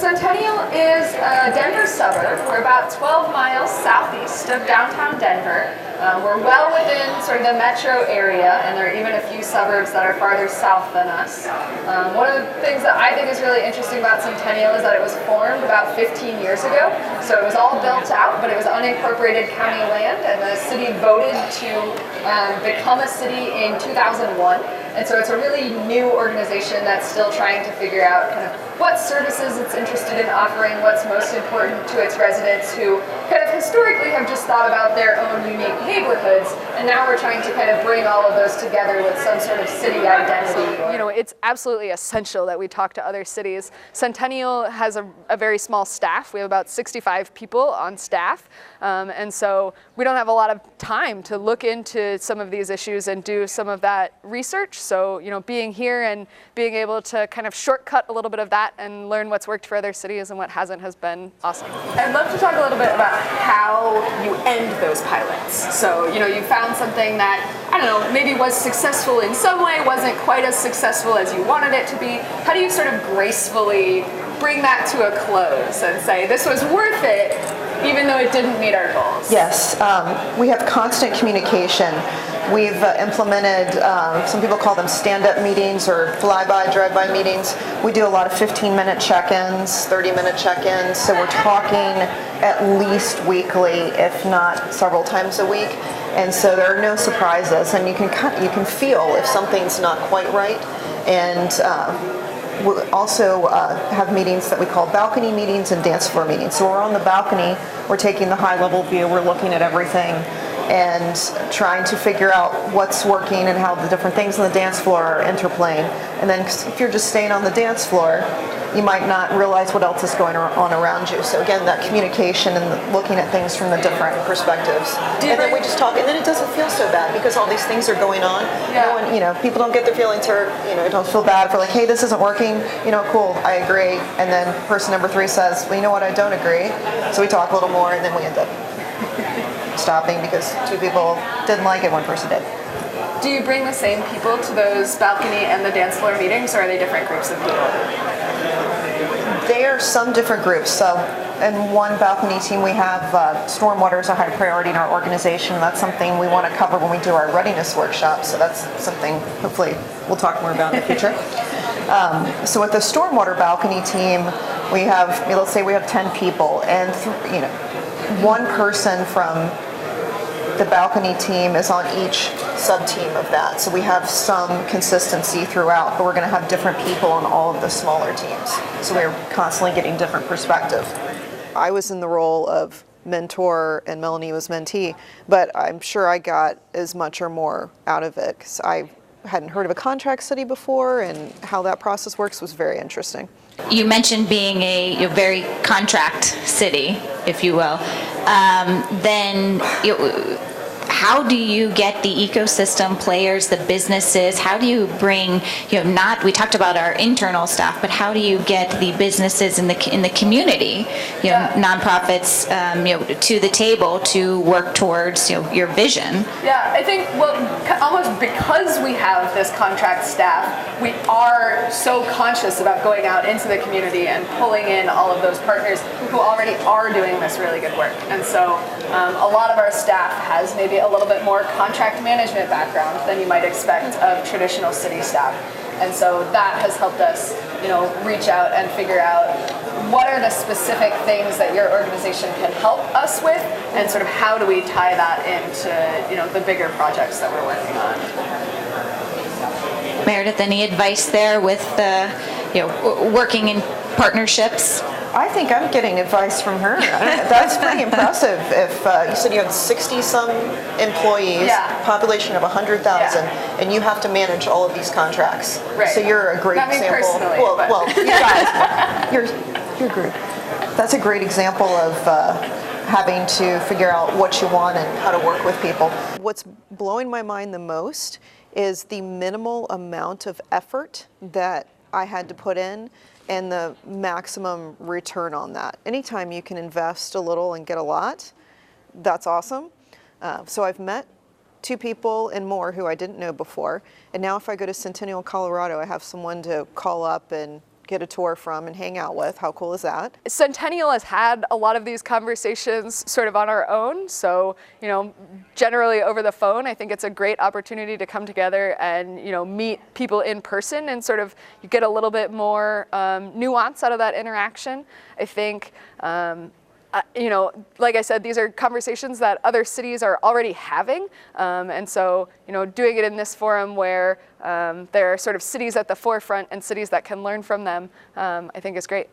Centennial is a Denver suburb. We're about 12 miles southeast of downtown Denver. We're well within sort of the metro area, and there are even a few suburbs that are farther south than us. One of the things that I think is really interesting about Centennial is that it was formed about 15 years ago. So it was all built out, but it was unincorporated county land, and the city voted to become a city in 2001. And so it's a really new organization that's still trying to figure out kind of what services it's interested in offering, what's most important to its residents who kind of historically have just thought about their own unique neighborhoods, and now we're trying to kind of bring all of those together with some sort of city identity. You know, it's absolutely essential that we talk to other cities. Centennial has a very small staff. We have about 65 people on staff, and so we don't have a lot of time to look into some of these issues and do some of that research. So, you know, being here and being able to kind of shortcut a little bit of that and learn what's worked for other cities and what hasn't has been awesome. I'd love to talk a little bit about how you end those pilots. So, you know, you found something that, I don't know, maybe was successful in some way, wasn't quite as successful as you wanted it to be. How do you sort of gracefully bring that to a close and say, this was worth it, even though it didn't meet our goals? Yes, we have constant communication. We've implemented, some people call them stand-up meetings or fly-by, drive-by meetings. We do a lot of 15-minute check-ins, 30-minute check-ins, so we're talking at least weekly, if not several times a week. And so there are no surprises, and you can feel if something's not quite right. And we also have meetings that we call balcony meetings and dance floor meetings. So we're on the balcony, we're taking the high-level view, we're looking at everything and trying to figure out what's working and how the different things on the dance floor are interplaying. And then if you're just staying on the dance floor, you might not realize what else is going on around you. So again, that communication and looking at things from the different perspectives. And then we just talk, and then it doesn't feel so bad because all these things are going on. Yeah. No one, you know, people don't get their feelings hurt. You know, don't feel bad for like, hey, this isn't working. You know, cool, I agree. And then person number 3 says, well, you know what, I don't agree. So we talk a little more, and then we end up stopping because 2 people didn't like it, 1 person did. Do you bring the same people to those balcony and the dance floor meetings, or are they different groups of people? There are some different groups. So in one balcony team we have stormwater is a high priority in our organization. That's something we want to cover when we do our readiness workshop. So that's something hopefully we'll talk more about in the future. So with the stormwater balcony team, we have, let's say we have 10 people, and you know, 1 person from the balcony team is on each sub-team of that. So we have some consistency throughout, but we're going to have different people on all of the smaller teams. So we're constantly getting different perspective. I was in the role of mentor and Melanie was mentee, but I'm sure I got as much or more out of it because I hadn't heard of a contract study before, and how that process works was very interesting. You mentioned being a very contract city, if you will. How do you get the ecosystem players, the businesses? How do you bring, we talked about our internal staff, but how do you get the businesses in the community, nonprofits, to the table to work towards, your vision? Yeah, I think, almost because we have this contract staff, we are so conscious about going out into the community and pulling in all of those partners who already are doing this really good work. And so a lot of our staff has maybe a little bit more contract management background than you might expect of traditional city staff. And so that has helped us, reach out and figure out what are the specific things that your organization can help us with, and sort of how do we tie that into, the bigger projects that we're working on. Meredith, any advice there with working in partnerships? I think I'm getting advice from her. That's pretty impressive. If you said you had 60-some employees, population of 100,000, and you have to manage all of these contracts. Right. So you're a great example. Well, you guys, you're great. That's a great example of having to figure out what you want and how to work with people. What's blowing my mind the most is the minimal amount of effort that I had to put in and the maximum return on that. Anytime you can invest a little and get a lot, that's awesome. So I've met 2 people and more who I didn't know before, and now if I go to Centennial, Colorado, I have someone to call up and get a tour from and hang out with. How cool is that? Centennial has had a lot of these conversations sort of on our own, so generally over the phone. I think it's a great opportunity to come together and meet people in person and sort of you get a little bit more nuance out of that interaction. I think like I said, these are conversations that other cities are already having, and so doing it in this forum where there are sort of cities at the forefront and cities that can learn from them, I think is great.